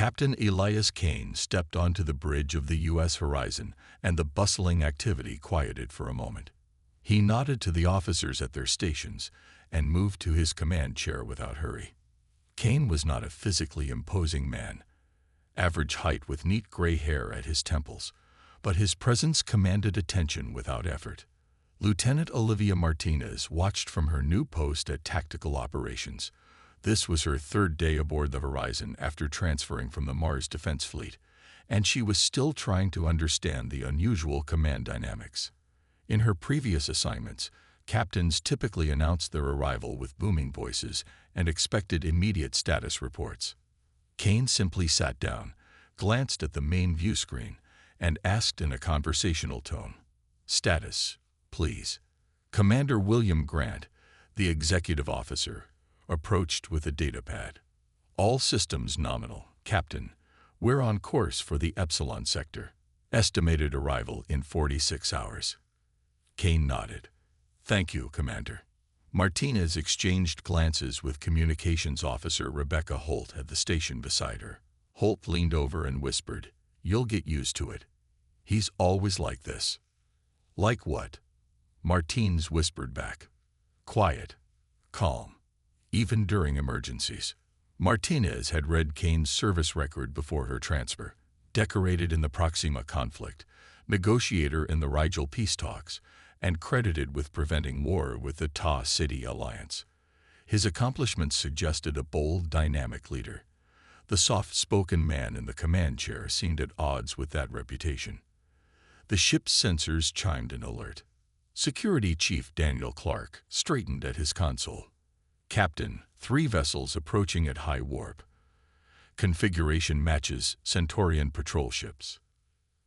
Captain Elias Kane stepped onto the bridge of the U.S. horizon, and the bustling activity quieted for a moment. He nodded to the officers at their stations and moved to his command chair without hurry. Kane was not a physically imposing man, average height with neat gray hair at his temples, but his presence commanded attention without effort. Lieutenant Olivia Martinez watched from her new post at Tactical Operations. This was her third day aboard the Horizon after transferring from the Mars Defense Fleet, and she was still trying to understand the unusual command dynamics. In her previous assignments, captains typically announced their arrival with booming voices and expected immediate status reports. Kane simply sat down, glanced at the main view screen, and asked in a conversational tone, "Status, please." Commander William Grant, the executive officer, approached with a datapad. "All systems nominal, Captain. We're on course for the Epsilon sector. Estimated arrival in 46 hours. Kane nodded. "Thank you, Commander." Martinez exchanged glances with Communications Officer Rebecca Holt at the station beside her. Holt leaned over and whispered, "You'll get used to it. He's always like this." "Like what?" Martinez whispered back. "Quiet, calm, even during emergencies." Martinez had read Kane's service record before her transfer. Decorated in the Proxima conflict, negotiator in the Rigel peace talks, and credited with preventing war with the Ta City Alliance. His accomplishments suggested a bold, dynamic leader. The soft-spoken man in the command chair seemed at odds with that reputation. The ship's sensors chimed an alert. Security Chief Daniel Clark straightened at his console. "Captain, 3 vessels approaching at high warp. Configuration matches Centaurian patrol ships."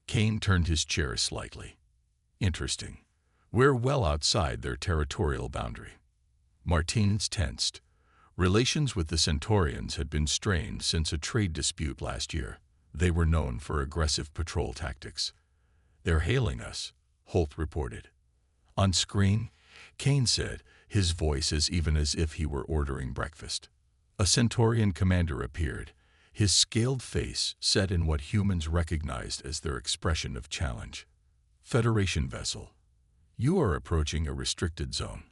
Kane turned his chair slightly. "Interesting. We're well outside their territorial boundary." Martinez tensed. Relations with the Centaurians had been strained since a trade dispute last year. They were known for aggressive patrol tactics. "They're hailing us," Holt reported. On screen, Kane said, his voice as even as if he were ordering breakfast. A Centaurian commander appeared, his scaled face set in what humans recognized as their expression of challenge. "Federation vessel. You are approaching a restricted zone.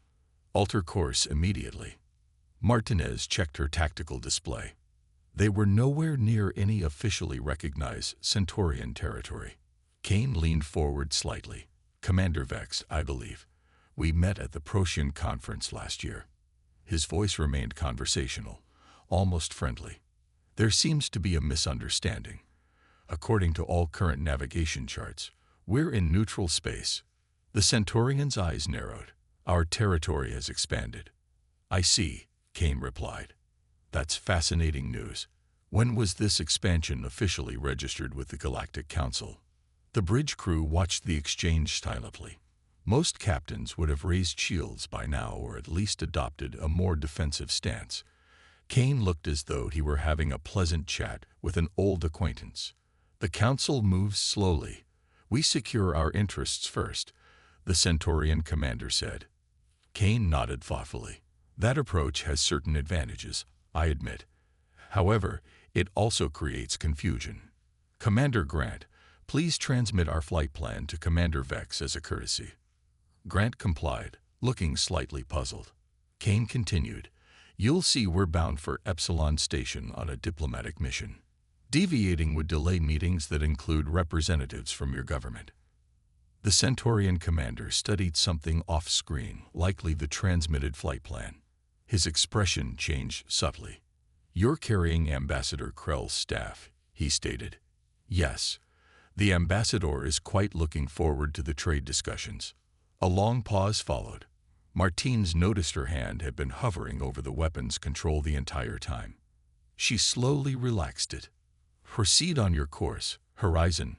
Alter course immediately." Martinez checked her tactical display. They were nowhere near any officially recognized Centaurian territory. Kane leaned forward slightly. "Commander Vex, I believe. We met at the Procyon conference last year." His voice remained conversational, almost friendly. "There seems to be a misunderstanding. According to all current navigation charts, we're in neutral space." The Centaurian's eyes narrowed. "Our territory has expanded." "I see," Kane replied. "That's fascinating news. When was this expansion officially registered with the Galactic Council?" The bridge crew watched the exchange silently. Most captains would have raised shields by now or at least adopted a more defensive stance. Kane looked as though he were having a pleasant chat with an old acquaintance. "The Council moves slowly. We secure our interests first," the Centaurian commander said. Kane nodded thoughtfully. "That approach has certain advantages, I admit. However, it also creates confusion. Commander Grant, please transmit our flight plan to Commander Vex as a courtesy." Grant complied, looking slightly puzzled. Kane continued, "You'll see we're bound for Epsilon Station on a diplomatic mission. Deviating would delay meetings that include representatives from your government." The Centaurian commander studied something off-screen, likely the transmitted flight plan. His expression changed subtly. "You're carrying Ambassador Krell's staff," he stated. "Yes. The ambassador is quite looking forward to the trade discussions." A long pause followed. Martinez noticed her hand had been hovering over the weapons control the entire time. She slowly relaxed it. "Proceed on your course, Horizon,"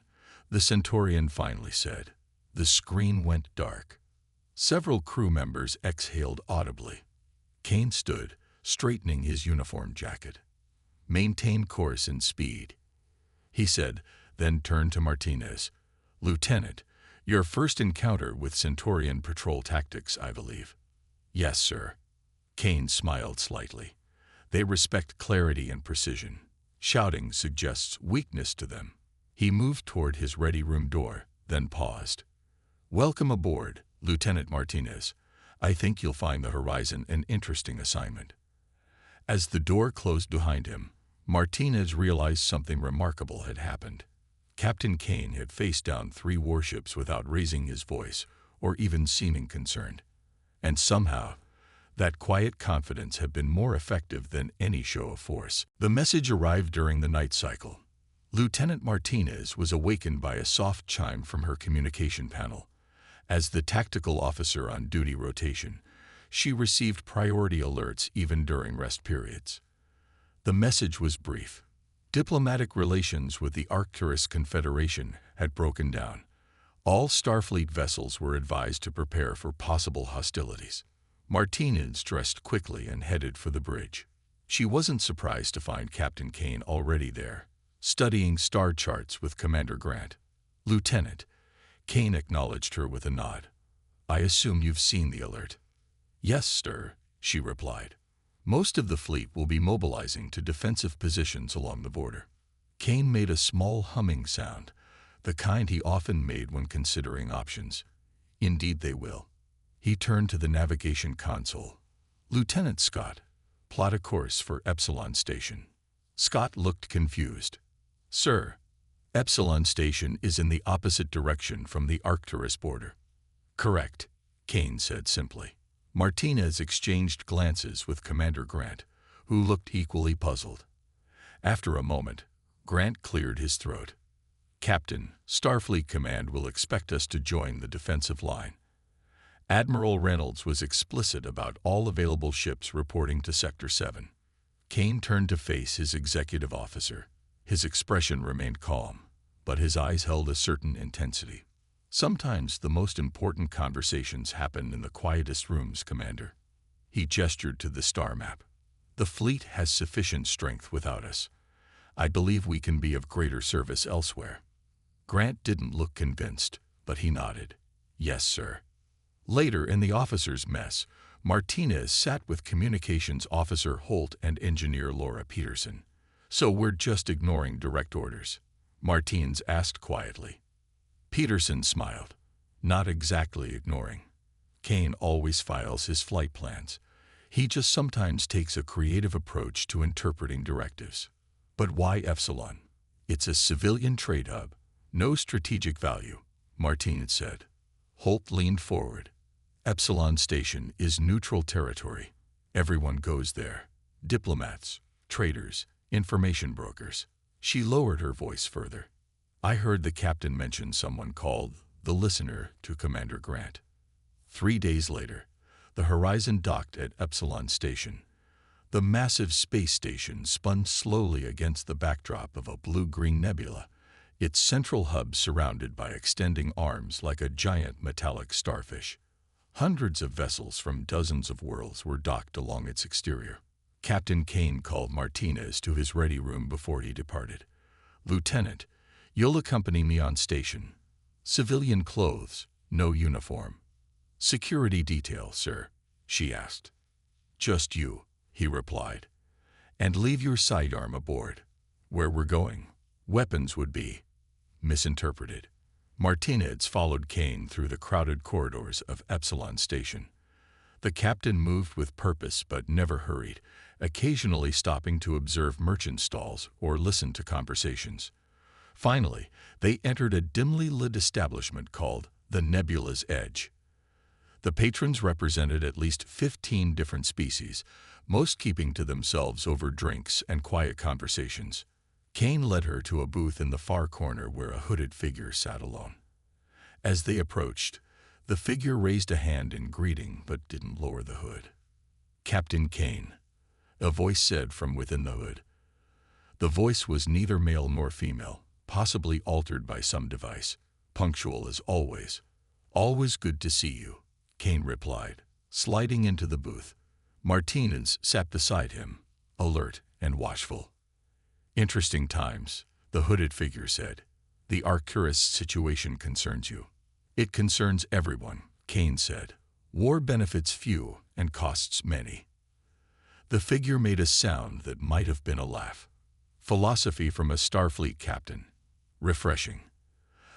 the Centaurian finally said. The screen went dark. Several crew members exhaled audibly. Kane stood, straightening his uniform jacket. "Maintain course and speed," he said, then turned to Martinez. "Lieutenant, your first encounter with Centaurian patrol tactics, I believe." "Yes, sir." Kane smiled slightly. "They respect clarity and precision. Shouting suggests weakness to them. He moved toward his ready room door, then paused. "Welcome aboard, Lieutenant Martinez. I think you'll find the Horizon an interesting assignment." As the door closed behind him, Martinez realized something remarkable had happened. Captain Kane had faced down 3 warships without raising his voice or even seeming concerned. And somehow, that quiet confidence had been more effective than any show of force. The message arrived during the night cycle. Lieutenant Martinez was awakened by a soft chime from her communication panel. As the tactical officer on duty rotation, she received priority alerts even during rest periods. The message was brief. Diplomatic relations with the Arcturus Confederation had broken down. All Starfleet vessels were advised to prepare for possible hostilities. Martinez dressed quickly and headed for the bridge. She wasn't surprised to find Captain Kane already there, studying star charts with Commander Grant. "Lieutenant," Kane acknowledged her with a nod. "I assume you've seen the alert." "Yes, sir," she replied. "Most of the fleet will be mobilizing to defensive positions along the border." Kane made a small humming sound, the kind he often made when considering options. "Indeed they will." He turned to the navigation console. "Lieutenant Scott, plot a course for Epsilon Station." Scott looked confused. "Sir, Epsilon Station is in the opposite direction from the Arcturus border." "Correct," Kane said simply. Martinez exchanged glances with Commander Grant, who looked equally puzzled. After a moment, Grant cleared his throat. "Captain, Starfleet Command will expect us to join the defensive line." Admiral Reynolds was explicit about all available ships reporting to Sector 7. Kane turned to face his executive officer. His expression remained calm, but his eyes held a certain intensity. "Sometimes the most important conversations happen in the quietest rooms, Commander." He gestured to the star map. "The fleet has sufficient strength without us. I believe we can be of greater service elsewhere." Grant didn't look convinced, but he nodded. "Yes, sir." Later in the officers' mess, Martinez sat with Communications Officer Holt and Engineer Laura Peterson. "So we're just ignoring direct orders?" Martinez asked quietly. Peterson smiled. "Not exactly ignoring. Kane always files his flight plans. He just sometimes takes a creative approach to interpreting directives." "But why Epsilon?" "It's a civilian trade hub. No strategic value," Martinez said. Holt leaned forward. "Epsilon Station is neutral territory. Everyone goes there. Diplomats, traders, information brokers." She lowered her voice further. "I heard the captain mention someone called the Listener to Commander Grant." 3 days later, the Horizon docked at Epsilon Station. The massive space station spun slowly against the backdrop of a blue-green nebula, its central hub surrounded by extending arms like a giant metallic starfish. Hundreds of vessels from dozens of worlds were docked along its exterior. Captain Kane called Martinez to his ready room before he departed. "Lieutenant, you'll accompany me on station. Civilian clothes, no uniform." "Security detail, sir?" she asked. "Just you," he replied. "And leave your sidearm aboard." "Where we're going, weapons would be misinterpreted." Martinez followed Kane through the crowded corridors of Epsilon Station. The captain moved with purpose but never hurried, occasionally stopping to observe merchant stalls or listen to conversations. Finally, they entered a dimly lit establishment called the Nebula's Edge. The patrons represented at least 15 different species, most keeping to themselves over drinks and quiet conversations. Kane led her to a booth in the far corner where a hooded figure sat alone. As they approached, the figure raised a hand in greeting but didn't lower the hood. "Captain Kane," a voice said from within the hood. The voice was neither male nor female, possibly altered by some device. "Punctual as always." "Always good to see you," Kane replied, sliding into the booth. Martinez sat beside him, alert and watchful. "Interesting times," the hooded figure said. "The Arcturus situation concerns you." "It concerns everyone," Kane said. "War benefits few and costs many." The figure made a sound that might have been a laugh. Philosophy from a Starfleet captain. Refreshing.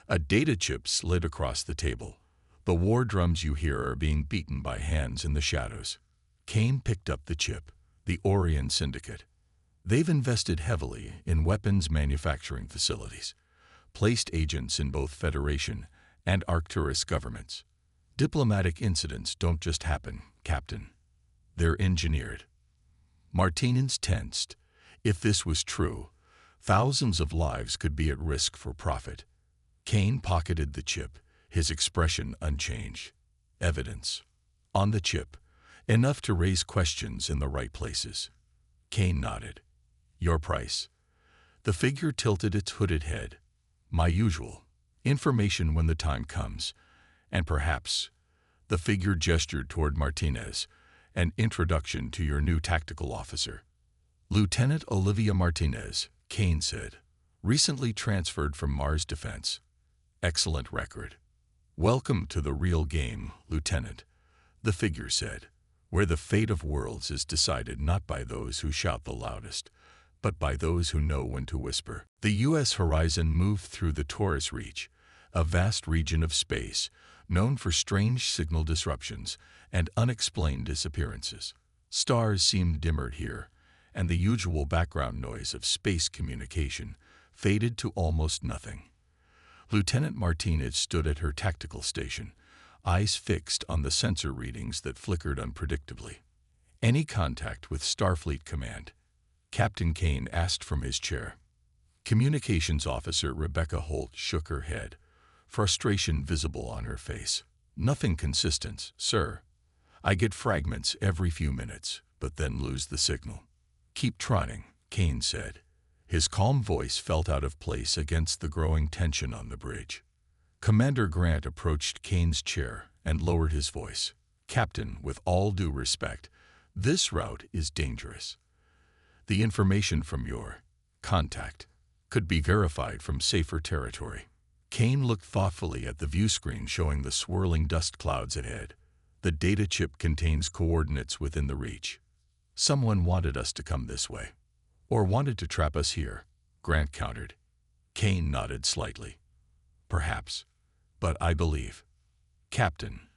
A data chip slid across the table. The war drums you hear are being beaten by hands in the shadows. Kane picked up the chip. The Orion Syndicate. They've invested heavily in weapons manufacturing facilities, placed agents in both Federation and Arcturus governments. Diplomatic incidents don't just happen, Captain. They're engineered. Martinez tensed. If this was true, thousands of lives could be at risk for profit. Kane pocketed the chip, his expression unchanged. Evidence. On the chip, enough to raise questions in the right places. Kane nodded. Your price. The figure tilted its hooded head. My usual. Information when the time comes. And perhaps, the figure gestured toward Martinez, an introduction to your new tactical officer. Lieutenant Olivia Martinez, Kane said, recently transferred from Mars Defense. Excellent record. Welcome to the real game, Lieutenant, the figure said, where the fate of worlds is decided not by those who shout the loudest, but by those who know when to whisper. The U.S. horizon moved through the Taurus Reach, a vast region of space known for strange signal disruptions and unexplained disappearances. Stars seemed dimmer here, and the usual background noise of space communication faded to almost nothing. Lieutenant Martinez stood at her tactical station, eyes fixed on the sensor readings that flickered unpredictably. Any contact with Starfleet Command? Captain Kane asked from his chair. Communications Officer Rebecca Holt shook her head, frustration visible on her face. Nothing consistent, sir. I get fragments every few minutes, but then lose the signal. Keep trying, Kane said. His calm voice felt out of place against the growing tension on the bridge. Commander Grant approached Kane's chair and lowered his voice. Captain, with all due respect, this route is dangerous. The information from your contact could be verified from safer territory. Kane looked thoughtfully at the view screen showing the swirling dust clouds ahead. The data chip contains coordinates within the reach. Someone wanted us to come this way. Or wanted to trap us here, Grant countered. Kane nodded slightly. Perhaps. But I believe. Captain.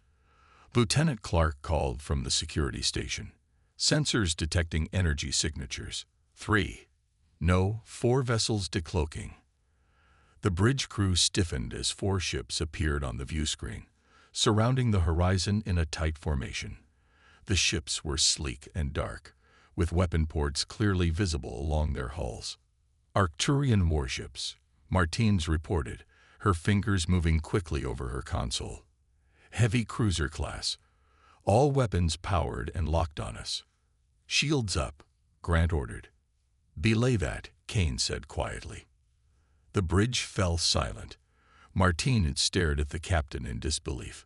Lieutenant Clark called from the security station. Sensors detecting energy signatures. 3. No, 4 vessels decloaking. The bridge crew stiffened as 4 ships appeared on the view screen, surrounding the horizon in a tight formation. The ships were sleek and dark, with weapon ports clearly visible along their hulls. Arcturian warships, Martinez reported, her fingers moving quickly over her console. Heavy cruiser class, all weapons powered and locked on us. Shields up, Grant ordered. Belay that, Kane said quietly. The bridge fell silent. Martinez stared at the captain in disbelief.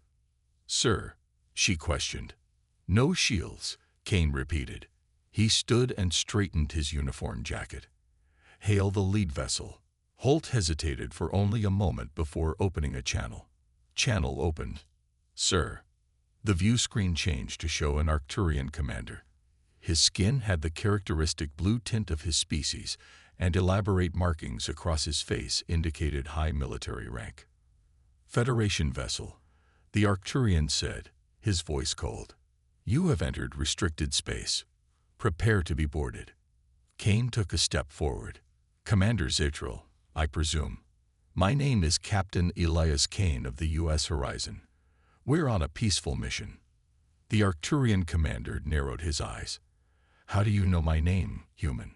Sir, she questioned. No shields, Kane repeated. He stood and straightened his uniform jacket. Hail the lead vessel. Holt hesitated for only a moment before opening a channel. Channel opened. Sir. The view screen changed to show an Arcturian commander. His skin had the characteristic blue tint of his species, and elaborate markings across his face indicated high military rank. Federation vessel, the Arcturian said, his voice cold. You have entered restricted space. Prepare to be boarded. Kane took a step forward. Commander Zatral, I presume. My name is Captain Elias Kane of the U.S. Horizon. We're on a peaceful mission. The Arcturian commander narrowed his eyes. How do you know my name, human?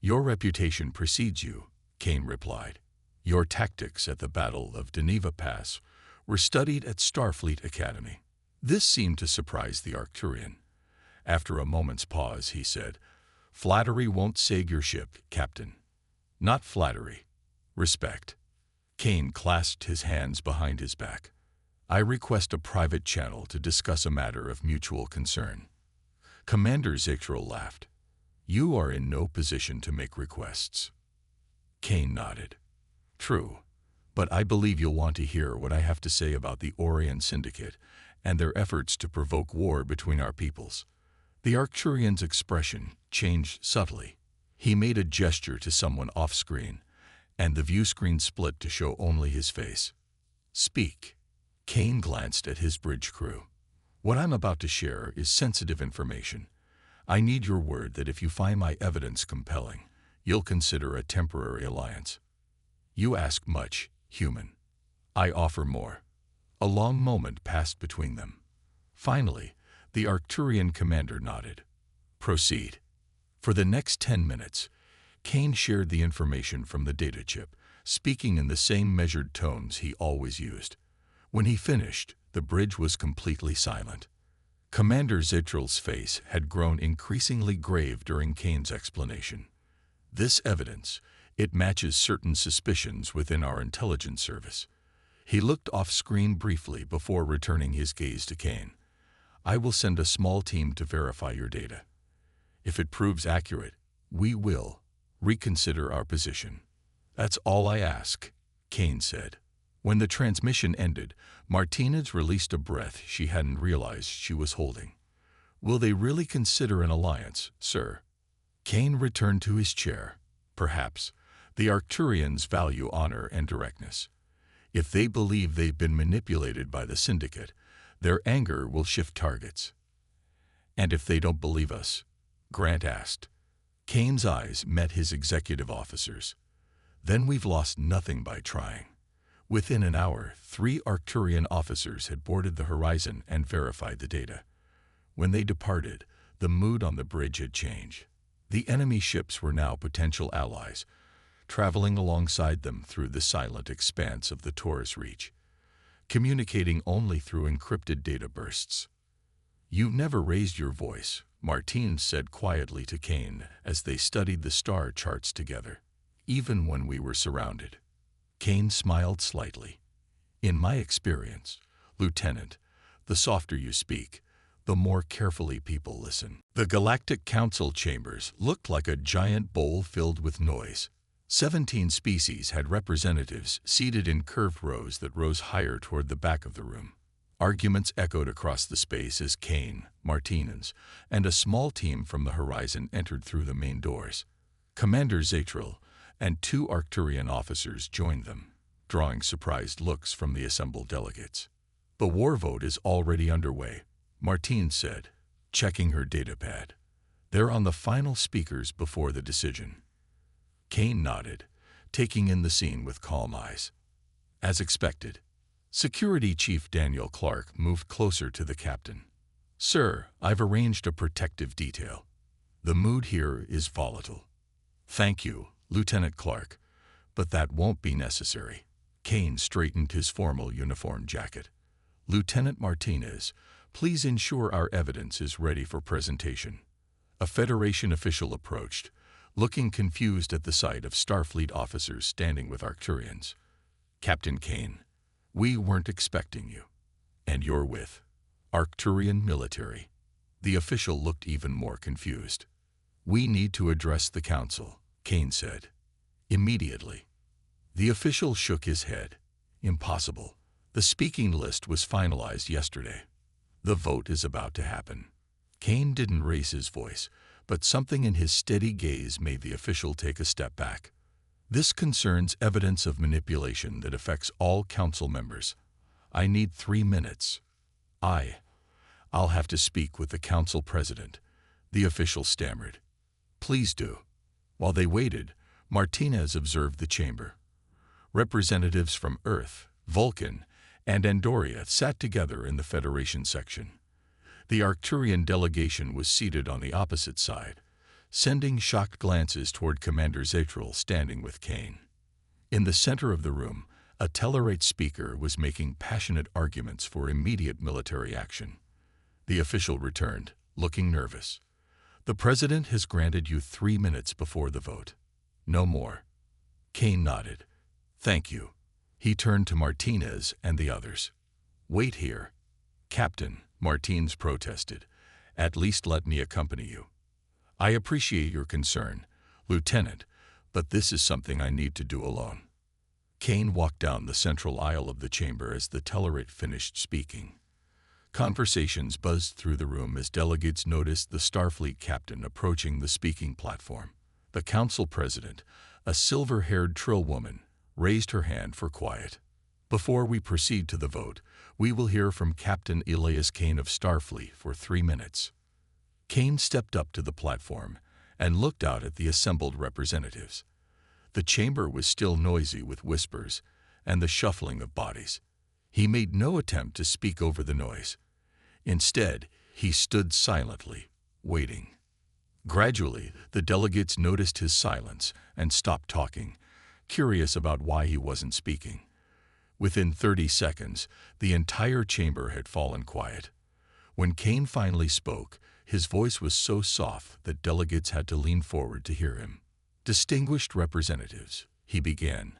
Your reputation precedes you, Kane replied. Your tactics at the Battle of Deneva Pass were studied at Starfleet Academy. This seemed to surprise the Arcturian. After a moment's pause, he said, Flattery won't save your ship, Captain. Not flattery. Respect. Kane clasped his hands behind his back. I request a private channel to discuss a matter of mutual concern. Commander Zatral laughed. You are in no position to make requests. Kane nodded. True, but I believe you'll want to hear what I have to say about the Orion Syndicate and their efforts to provoke war between our peoples. The Arcturian's expression changed subtly. He made a gesture to someone off-screen, and the view screen split to show only his face. "Speak." Kane glanced at his bridge crew. "What I'm about to share is sensitive information. I need your word that if you find my evidence compelling, you'll consider a temporary alliance." "You ask much, human. I offer more." A long moment passed between them. Finally, the Arcturian commander nodded. "Proceed." For the next 10 minutes, Kane shared the information from the data chip, speaking in the same measured tones he always used. When he finished, the bridge was completely silent. Commander Zetral's face had grown increasingly grave during Kane's explanation. "This evidence, it matches certain suspicions within our intelligence service." He looked off-screen briefly before returning his gaze to Kane. "I will send a small team to verify your data. If it proves accurate, we will reconsider our position." "That's all I ask," Kane said. When the transmission ended, Martinez released a breath she hadn't realized she was holding. "Will they really consider an alliance, sir?" Kane returned to his chair. "Perhaps. The Arcturians value honor and directness. If they believe they've been manipulated by the Syndicate, their anger will shift targets." "And if they don't believe us?" Grant asked. Kane's eyes met his executive officers. "Then we've lost nothing by trying." Within an hour, 3 Arcturian officers had boarded the horizon and verified the data. When they departed, the mood on the bridge had changed. The enemy ships were now potential allies, traveling alongside them through the silent expanse of the Taurus Reach, communicating only through encrypted data bursts. "You've never raised your voice," Martine said quietly to Kane as they studied the star charts together, "even when we were surrounded." Kane smiled slightly. "In my experience, Lieutenant, the softer you speak, the more carefully people listen." The Galactic Council chambers looked like a giant bowl filled with noise. 17 species had representatives seated in curved rows that rose higher toward the back of the room. Arguments echoed across the space as Kane, Martinez, and a small team from the horizon entered through the main doors. Commander Zetral and 2 Arcturian officers joined them, drawing surprised looks from the assembled delegates. "The war vote is already underway," Martine said, checking her datapad. "They're on the final speakers before the decision." Kane nodded, taking in the scene with calm eyes. As expected, Security Chief Daniel Clark moved closer to the captain. "Sir, I've arranged a protective detail. The mood here is volatile." "Thank you, Lieutenant Clark, but that won't be necessary." Kane straightened his formal uniform jacket. "Lieutenant Martinez, please ensure our evidence is ready for presentation." A Federation official approached, looking confused at the sight of Starfleet officers standing with Arcturians. "Captain Kane, we weren't expecting you. And you're with Arcturian military." The official looked even more confused. "We need to address the council," Kane said. "Immediately." The official shook his head. "Impossible. The speaking list was finalized yesterday. The vote is about to happen." Kane didn't raise his voice, but something in his steady gaze made the official take a step back. "This concerns evidence of manipulation that affects all council members. I need 3 minutes. I'll have to speak with the council president," the official stammered. "Please do." While they waited, Martinez observed the chamber. Representatives from Earth, Vulcan, and Andoria sat together in the Federation section. The Arcturian delegation was seated on the opposite side, sending shocked glances toward Commander Zetral standing with Kane. In the center of the room, a Tellarite speaker was making passionate arguments for immediate military action. The official returned, looking nervous. "The President has granted you 3 minutes before the vote. No more." Kane nodded. "Thank you." He turned to Martinez and the others. "Wait here." "Captain," Martinez protested, "at least let me accompany you." "I appreciate your concern, Lieutenant, but this is something I need to do alone." Kane walked down the central aisle of the chamber as the Tellarite finished speaking. Conversations buzzed through the room as delegates noticed the Starfleet captain approaching the speaking platform. The council president, a silver-haired trill woman, raised her hand for quiet. Before we proceed to the vote, we will hear from Captain Elias Kane of Starfleet for 3 minutes. Kane stepped up to the platform and looked out at the assembled representatives. The chamber was still noisy with whispers and the shuffling of bodies. He made no attempt to speak over the noise. Instead, he stood silently, waiting. Gradually, the delegates noticed his silence and stopped talking, curious about why he wasn't speaking. Within 30 seconds, the entire chamber had fallen quiet. When Kane finally spoke, his voice was so soft that delegates had to lean forward to hear him. "Distinguished representatives," he began,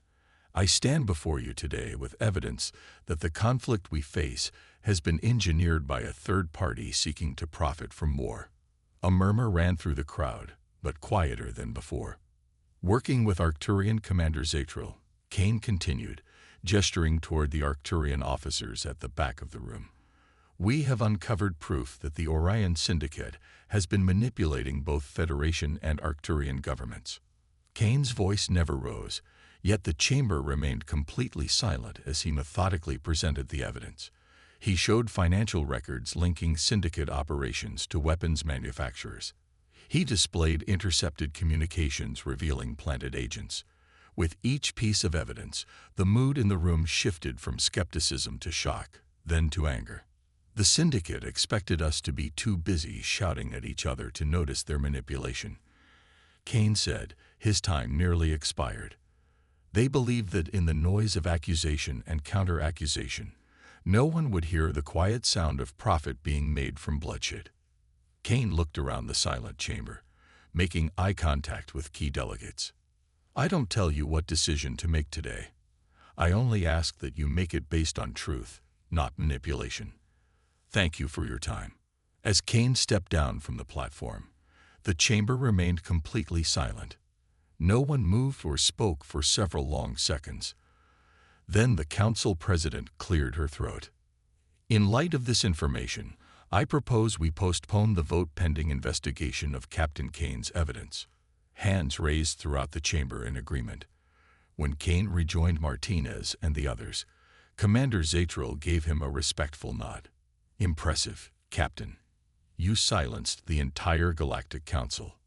"I stand before you today with evidence that the conflict we face has been engineered by a third party seeking to profit from war." A murmur ran through the crowd, but quieter than before. Working with Arcturian Commander Zatral, Kane continued, gesturing toward the Arcturian officers at the back of the room. "We have uncovered proof that the Orion Syndicate has been manipulating both Federation and Arcturian governments." Kane's voice never rose, yet the chamber remained completely silent as he methodically presented the evidence. He showed financial records linking syndicate operations to weapons manufacturers. He displayed intercepted communications revealing planted agents. With each piece of evidence, the mood in the room shifted from skepticism to shock, then to anger. The syndicate expected us to be too busy shouting at each other to notice their manipulation. Kane said, his time nearly expired. They believed that in the noise of accusation and counter-accusation, no one would hear the quiet sound of profit being made from bloodshed. Kane looked around the silent chamber, making eye contact with key delegates. "I don't tell you what decision to make today. I only ask that you make it based on truth, not manipulation. Thank you for your time." As Kane stepped down from the platform, the chamber remained completely silent. No one moved or spoke for several long seconds. Then the council president cleared her throat. "In light of this information, I propose we postpone the vote pending investigation of Captain Kane's evidence." Hands raised throughout the chamber in agreement. When Kane rejoined Martinez and the others, Commander Zatral gave him a respectful nod. "Impressive, Captain. You silenced the entire Galactic Council."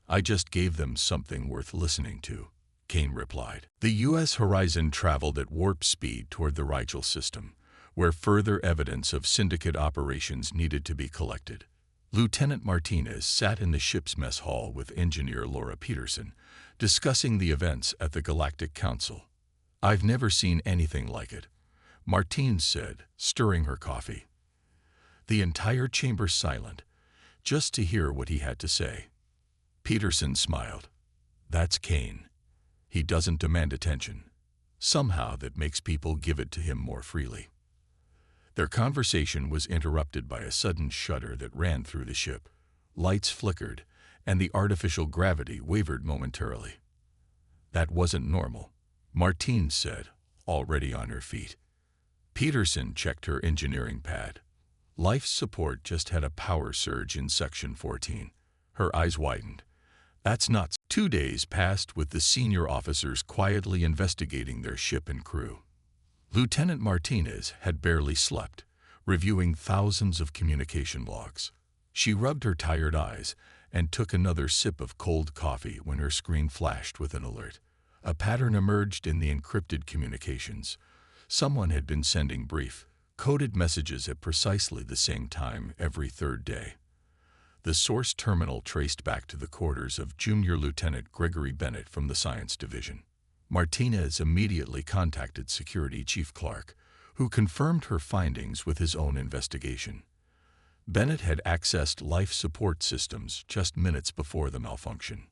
"I just gave them something worth listening to," Kane replied. The U.S. Horizon traveled at warp speed toward the Rigel system, where further evidence of syndicate operations needed to be collected. Lieutenant Martinez sat in the ship's mess hall with engineer Laura Peterson, discussing the events at the Galactic Council. "I've never seen anything like it," Martinez said, stirring her coffee. The entire chamber silent, just to hear what he had to say. Peterson smiled. "That's Kane. He doesn't demand attention. Somehow that makes people give it to him more freely." Their conversation was interrupted by a sudden shudder that ran through the ship. Lights flickered, and the artificial gravity wavered momentarily. "That wasn't normal," Martinez said, already on her feet. Peterson checked her engineering pad. Life support just had a power surge in Section 14. Her eyes widened. "That's nuts." 2 days passed with the senior officers quietly investigating their ship and crew. Lieutenant Martinez had barely slept, reviewing thousands of communication logs. She rubbed her tired eyes and took another sip of cold coffee when her screen flashed with an alert. A pattern emerged in the encrypted communications. Someone had been sending brief, coded messages at precisely the same time every third day. The source terminal traced back to the quarters of Junior Lieutenant Gregory Bennett from the Science Division. Martinez immediately contacted Security Chief Clark, who confirmed her findings with his own investigation. Bennett had accessed life support systems just minutes before the malfunction.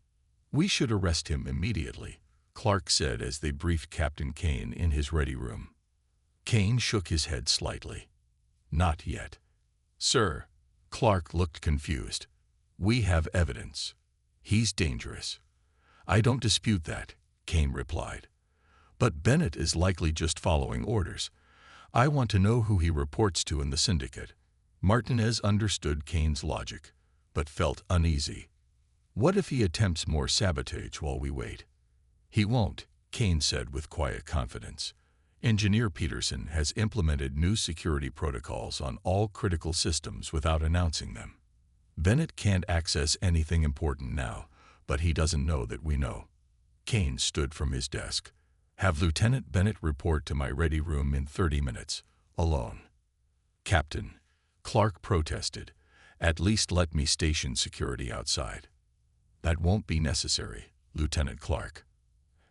"We should arrest him immediately," Clark said as they briefed Captain Kane in his ready room. Kane shook his head slightly. "Not yet." "Sir," Clark looked confused. "We have evidence. He's dangerous." "I don't dispute that," Kane replied. "But Bennett is likely just following orders. I want to know who he reports to in the syndicate." Martinez understood Kane's logic, but felt uneasy. What if he attempts more sabotage while we wait? He won't, Kane said with quiet confidence. Engineer Peterson has implemented new security protocols on all critical systems without announcing them. Bennett can't access anything important now, but he doesn't know that we know. Kane stood from his desk. Have Lieutenant Bennett report to my ready room in 30 minutes, alone. Captain, Clark protested. At least let me station security outside. That won't be necessary, Lieutenant Clark.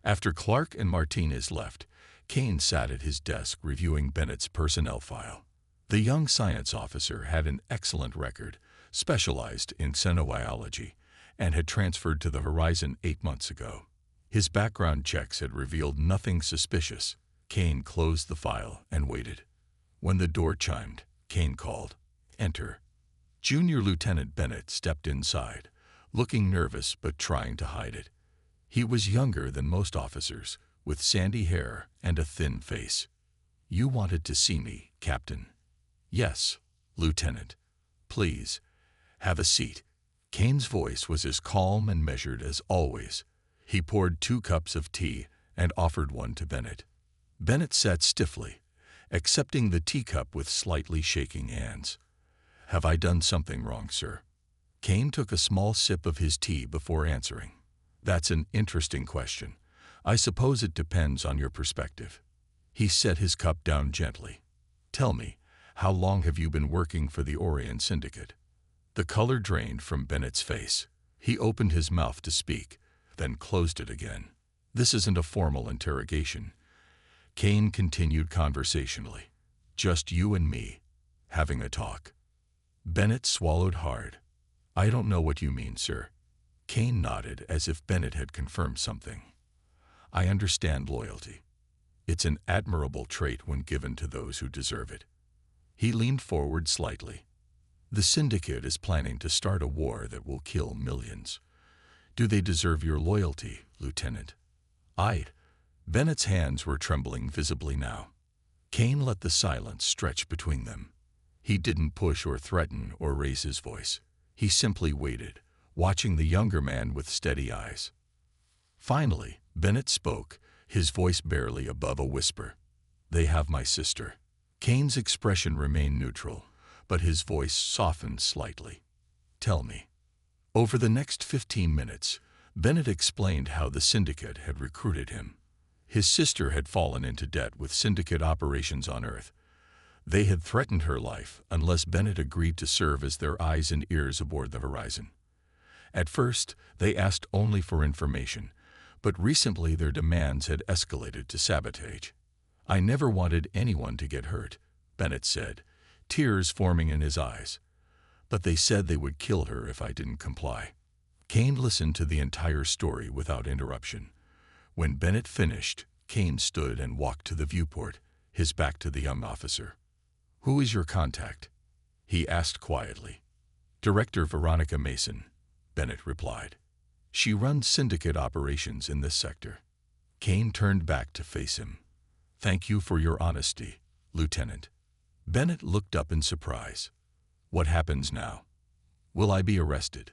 After Clark and Martinez left, Kane sat at his desk reviewing Bennett's personnel file. The young science officer had an excellent record, specialized in xenobiology, and had transferred to the Horizon 8 months ago. His background checks had revealed nothing suspicious. Kane closed the file and waited. When the door chimed, Kane called, "Enter." Junior Lieutenant Bennett stepped inside, looking nervous but trying to hide it. He was younger than most officers, with sandy hair and a thin face. "You wanted to see me, Captain." "Yes, Lieutenant. Please, have a seat." Kane's voice was as calm and measured as always. He poured 2 cups of tea and offered one to Bennett. Bennett sat stiffly, accepting the teacup with slightly shaking hands. "Have I done something wrong, sir?" Kane took a small sip of his tea before answering. "That's an interesting question. I suppose it depends on your perspective." He set his cup down gently. "Tell me, how long have you been working for the Orion Syndicate?" The color drained from Bennett's face. He opened his mouth to speak, then closed it again. "This isn't a formal interrogation," Kane continued conversationally. "Just you and me, having a talk." Bennett swallowed hard. "I don't know what you mean, sir." Kane nodded as if Bennett had confirmed something. "I understand loyalty. It's an admirable trait when given to those who deserve it." He leaned forward slightly. "The Syndicate is planning to start a war that will kill millions. Do they deserve your loyalty, Lieutenant?" Bennett's hands were trembling visibly now. Kane let the silence stretch between them. He didn't push or threaten or raise his voice. He simply waited, watching the younger man with steady eyes. Finally, Bennett spoke, his voice barely above a whisper. "They have my sister." Kane's expression remained neutral, but his voice softened slightly. "Tell me." Over the next 15 minutes, Bennett explained how the Syndicate had recruited him. His sister had fallen into debt with Syndicate operations on Earth. They had threatened her life unless Bennett agreed to serve as their eyes and ears aboard the Horizon. At first, they asked only for information, but recently their demands had escalated to sabotage. "I never wanted anyone to get hurt," Bennett said, tears forming in his eyes. "But they said they would kill her if I didn't comply." Kane listened to the entire story without interruption. When Bennett finished, Kane stood and walked to the viewport, his back to the young officer. "Who is your contact?" he asked quietly. "Director Veronica Mason," Bennett replied. "She runs Syndicate operations in this sector." Kane turned back to face him. "Thank you for your honesty, Lieutenant." Bennett looked up in surprise. "What happens now? Will I be arrested?"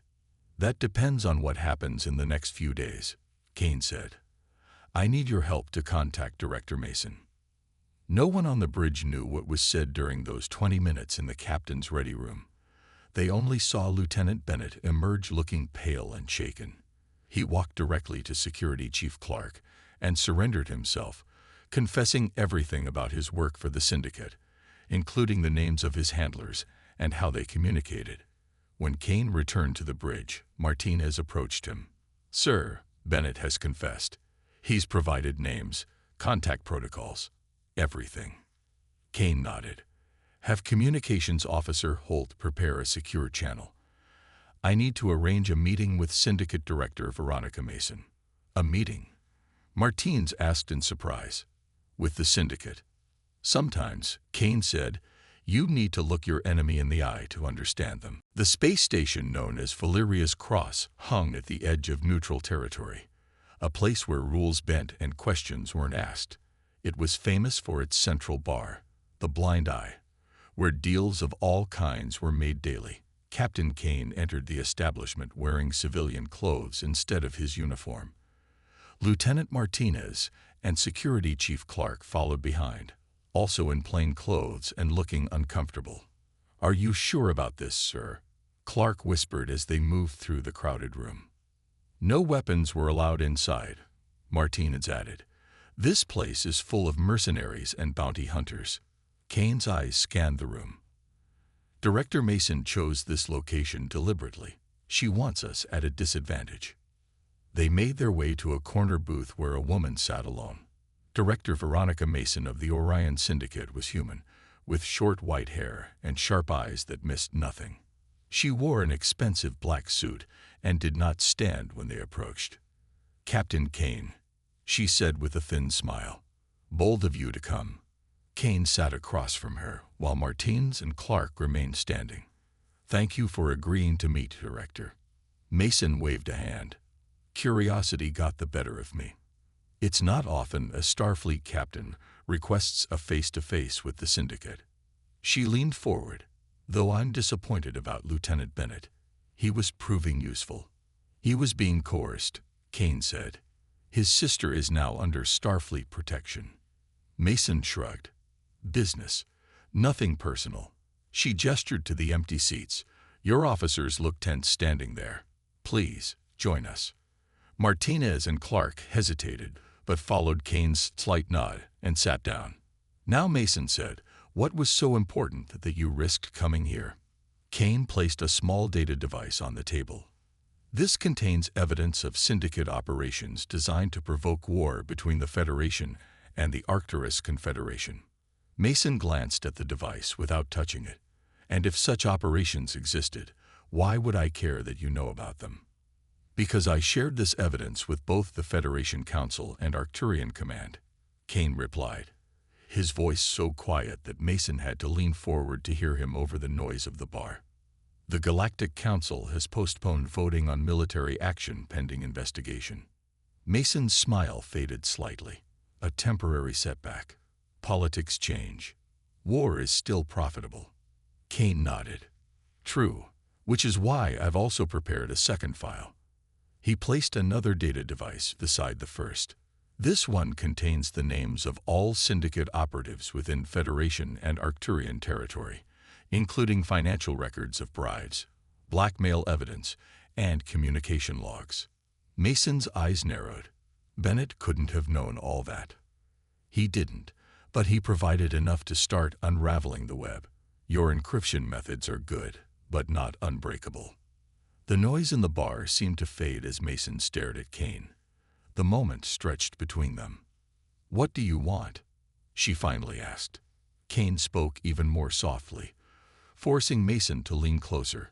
"That depends on what happens in the next few days," Kane said. "I need your help to contact Director Mason." No one on the bridge knew what was said during those 20 minutes in the captain's ready room. They only saw Lieutenant Bennett emerge looking pale and shaken. He walked directly to Security Chief Clark and surrendered himself, confessing everything about his work for the Syndicate, including the names of his handlers and how they communicated. When Kane returned to the bridge, Martinez approached him. "Sir, Bennett has confessed. He's provided names, contact protocols, everything." Kane nodded. "Have Communications Officer Holt prepare a secure channel. I need to arrange a meeting with Syndicate Director Veronica Mason." "A meeting?" Martinez asked in surprise. "With the Syndicate." "Sometimes," Kane said, "you need to look your enemy in the eye to understand them." The space station known as Valeria's Cross hung at the edge of neutral territory, a place where rules bent and questions weren't asked. It was famous for its central bar, the Blind Eye, where deals of all kinds were made daily. Captain Kane entered the establishment wearing civilian clothes instead of his uniform. Lieutenant Martinez and Security Chief Clark followed behind, also in plain clothes and looking uncomfortable. "Are you sure about this, sir?" Clark whispered as they moved through the crowded room. "No weapons were allowed inside," Martinez added. "This place is full of mercenaries and bounty hunters." Kane's eyes scanned the room. "Director Mason chose this location deliberately. She wants us at a disadvantage." They made their way to a corner booth where a woman sat alone. Director Veronica Mason of the Orion Syndicate was human, with short white hair and sharp eyes that missed nothing. She wore an expensive black suit and did not stand when they approached. "Captain Kane," she said with a thin smile. "Bold of you to come." Kane sat across from her, while Martinez and Clark remained standing. "Thank you for agreeing to meet, Director." Mason waved a hand. "Curiosity got the better of me. It's not often a Starfleet captain requests a face-to-face with the Syndicate." She leaned forward. "Though I'm disappointed about Lieutenant Bennett. He was proving useful." "He was being coerced," Kane said. "His sister is now under Starfleet protection." Mason shrugged. "Business. Nothing personal." She gestured to the empty seats. "Your officers look tense standing there. Please, join us." Martinez and Clark hesitated, but followed Kane's slight nod and sat down. "Now," Mason said, "what was so important that you risked coming here?" Kane placed a small data device on the table. "This contains evidence of Syndicate operations designed to provoke war between the Federation and the Arcturus Confederation." Mason glanced at the device without touching it. "And if such operations existed, why would I care that you know about them?" "Because I shared this evidence with both the Federation Council and Arcturian Command," Kane replied, his voice so quiet that Mason had to lean forward to hear him over the noise of the bar. "The Galactic Council has postponed voting on military action pending investigation." Mason's smile faded slightly. "A temporary setback. Politics change. War is still profitable." Kane nodded. "True, which is why I've also prepared a second file." He placed another data device beside the first. "This one contains the names of all Syndicate operatives within Federation and Arcturian territory, including financial records of bribes, blackmail evidence, and communication logs." Mason's eyes narrowed. Bennett couldn't have known all that. He didn't, but he provided enough to start unraveling the web. "Your encryption methods are good, but not unbreakable." The noise in the bar seemed to fade as Mason stared at Kane. The moment stretched between them. "What do you want?" she finally asked. Kane spoke even more softly, forcing Mason to lean closer.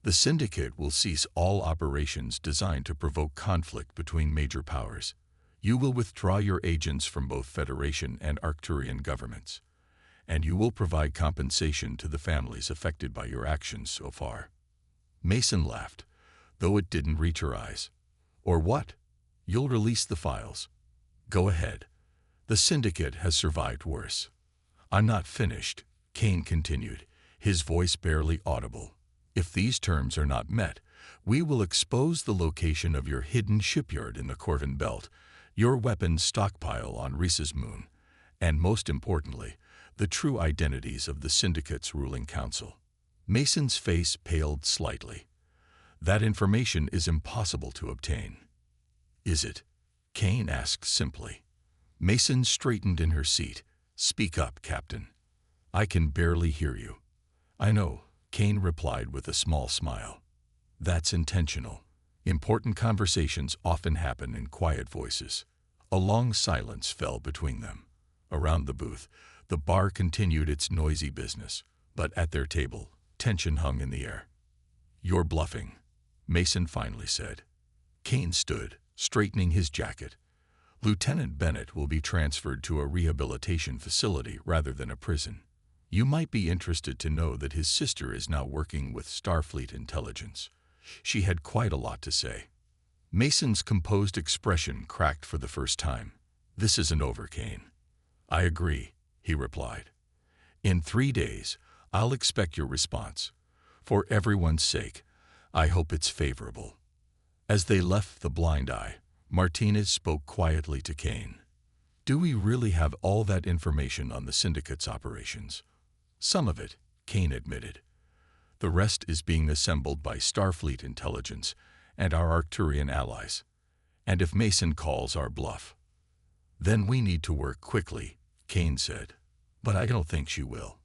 "The Syndicate will cease all operations designed to provoke conflict between major powers. You will withdraw your agents from both Federation and Arcturian governments, and you will provide compensation to the families affected by your actions so far." Mason laughed, though it didn't reach her eyes. "Or what? You'll release the files." "Go ahead. The Syndicate has survived worse." "I'm not finished," Kane continued, his voice barely audible. "If these terms are not met, we will expose the location of your hidden shipyard in the Corvin Belt, your weapons stockpile on Reese's moon, and most importantly, the true identities of the Syndicate's ruling council." Mason's face paled slightly. "That information is impossible to obtain." "Is it?" Kane asked simply. Mason straightened in her seat. "Speak up, Captain. I can barely hear you." "I know," Kane replied with a small smile. "That's intentional. Important conversations often happen in quiet voices." A long silence fell between them. Around the booth, the bar continued its noisy business, but at their table, tension hung in the air. "You're bluffing," Mason finally said. Kane stood, straightening his jacket. "Lieutenant Bennett will be transferred to a rehabilitation facility rather than a prison. You might be interested to know that his sister is now working with Starfleet intelligence." She had quite a lot to say. Mason's composed expression cracked for the first time. "This isn't over, Kane." "I agree," he replied. "In 3 days, I'll expect your response. For everyone's sake, I hope it's favorable." As they left the Blind Eye, Martinez spoke quietly to Kane. "Do we really have all that information on the Syndicate's operations?" "Some of it," Kane admitted. "The rest is being assembled by Starfleet intelligence and our Arcturian allies. And if Mason calls our bluff, then we need to work quickly," Kane said. "But I don't think she will.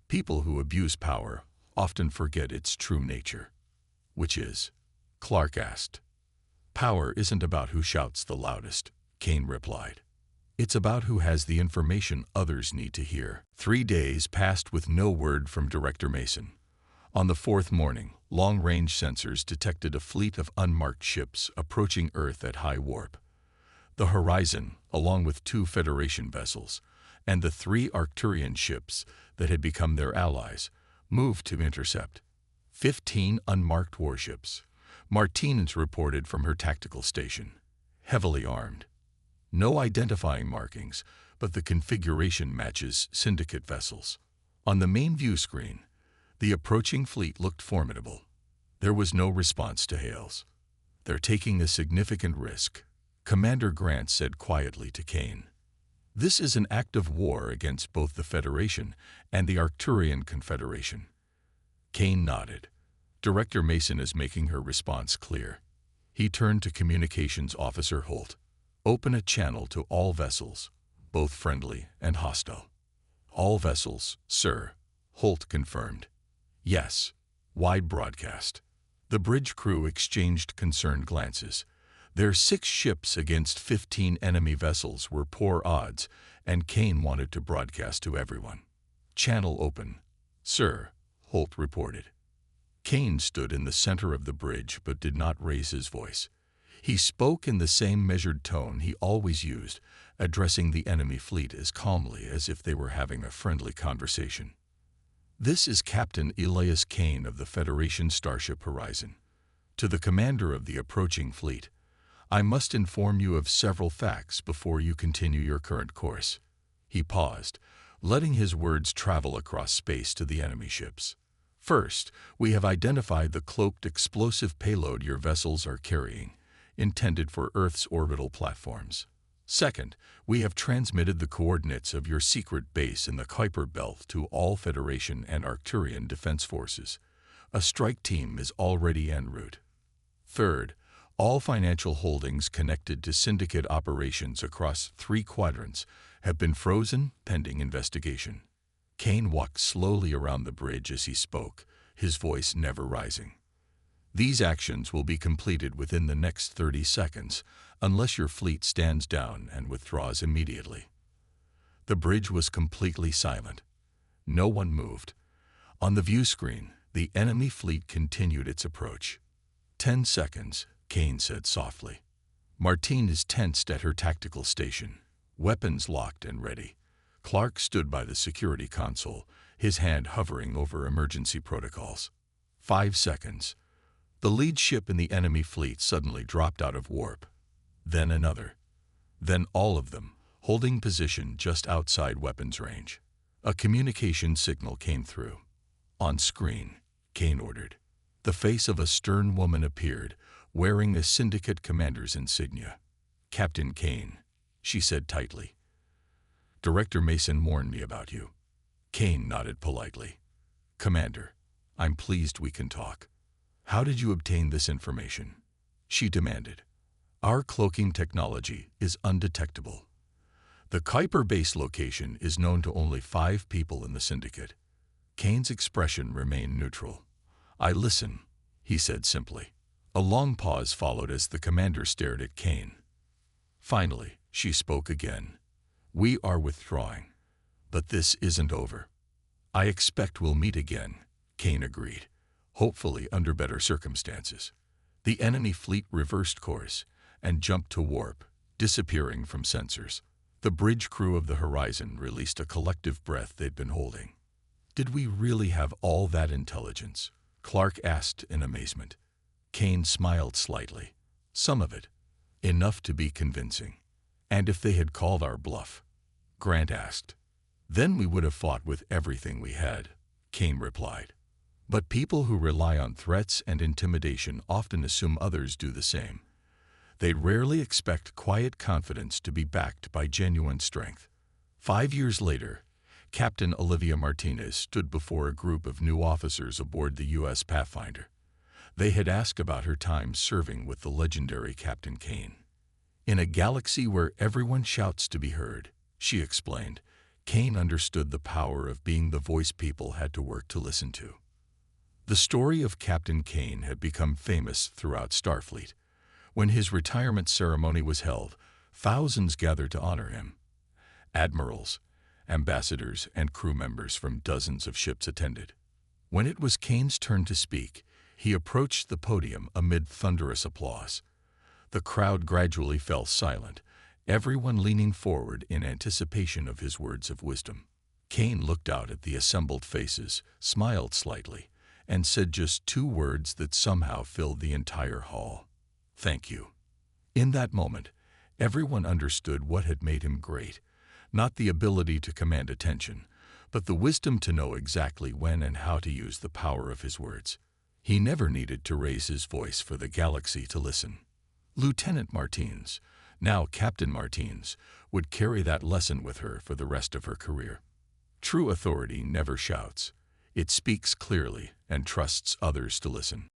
People who abuse power often forget its true nature." "Which is?" Clark asked. "Power isn't about who shouts the loudest," Kane replied. "It's about who has the information others need to hear." 3 days passed with no word from Director Mason. On the 4th morning, long-range sensors detected a fleet of unmarked ships approaching Earth at high warp. The Horizon, along with 2 Federation vessels, and the 3 Arcturian ships that had become their allies, moved to intercept. 15 unmarked warships, Martinez reported from her tactical station, heavily armed. No identifying markings, but the configuration matches Syndicate vessels. On the main view screen, the approaching fleet looked formidable. There was no response to hails. "They're taking a significant risk," Commander Grant said quietly to Kane. "This is an act of war against both the Federation and the Arcturian Confederation." Kane nodded. Director Mason is making her response clear. He turned to Communications Officer Holt. "Open a channel to all vessels, both friendly and hostile." "All vessels, sir," Holt confirmed. "Yes." Wide broadcast. The bridge crew exchanged concerned glances. Their 6 ships against 15 enemy vessels were poor odds, and Kane wanted to broadcast to everyone. "Channel open, sir," Holt reported. Kane stood in the center of the bridge but did not raise his voice. He spoke in the same measured tone he always used, addressing the enemy fleet as calmly as if they were having a friendly conversation. "This is Captain Elias Kane of the Federation starship Horizon. To the commander of the approaching fleet, I must inform you of several facts before you continue your current course." He paused, letting his words travel across space to the enemy ships. "First, we have identified the cloaked explosive payload your vessels are carrying, intended for Earth's orbital platforms. Second, we have transmitted the coordinates of your secret base in the Kuiper Belt to all Federation and Arcturian defense forces. A strike team is already en route. Third, all financial holdings connected to Syndicate operations across 3 quadrants have been frozen pending investigation." Kane walked slowly around the bridge as he spoke, his voice never rising. "These actions will be completed within the next 30 seconds, unless your fleet stands down and withdraws immediately." The bridge was completely silent. No one moved. On the view screen, the enemy fleet continued its approach. 10 seconds, Kane said softly. Martinez tensed at her tactical station, weapons locked and ready. Clark stood by the security console, his hand hovering over emergency protocols. 5 seconds. The lead ship in the enemy fleet suddenly dropped out of warp. Then another. Then all of them, holding position just outside weapons range. A communication signal came through. "On screen," Kane ordered. The face of a stern woman appeared, wearing a Syndicate commander's insignia. "Captain Kane," she said tightly. "Director Mason warned me about you." Kane nodded politely. "Commander, I'm pleased we can talk." "How did you obtain this information?" she demanded. "Our cloaking technology is undetectable. The Kuiper base location is known to only 5 people in the Syndicate." Kane's expression remained neutral. "I listen," he said simply. A long pause followed as the commander stared at Kane. Finally, she spoke again. "We are withdrawing, but this isn't over." "I expect we'll meet again," Kane agreed, hopefully under better circumstances. The enemy fleet reversed course and jumped to warp, disappearing from sensors. The bridge crew of the Horizon released a collective breath they'd been holding. "Did we really have all that intelligence?" Clark asked in amazement. Kane smiled slightly. "Some of it. Enough to be convincing." "And if they had called our bluff?" Grant asked. "Then we would have fought with everything we had," Kane replied. But people who rely on threats and intimidation often assume others do the same. They rarely expect quiet confidence to be backed by genuine strength. 5 years later, Captain Olivia Martinez stood before a group of new officers aboard the U.S. Pathfinder. They had asked about her time serving with the legendary Captain Kane. "In a galaxy where everyone shouts to be heard," she explained, Kane understood the power of being the voice people had to work to listen to. The story of Captain Kane had become famous throughout Starfleet. When his retirement ceremony was held, thousands gathered to honor him. Admirals, ambassadors, and crew members from dozens of ships attended. When it was Kane's turn to speak, he approached the podium amid thunderous applause. The crowd gradually fell silent, everyone leaning forward in anticipation of his words of wisdom. Kane looked out at the assembled faces, smiled slightly, and said just 2 words that somehow filled the entire hall. "Thank you." In that moment, everyone understood what had made him great, not the ability to command attention, but the wisdom to know exactly when and how to use the power of his words. He never needed to raise his voice for the galaxy to listen. Lieutenant Martins, now Captain Martins, would carry that lesson with her for the rest of her career. True authority never shouts. It speaks clearly and trusts others to listen.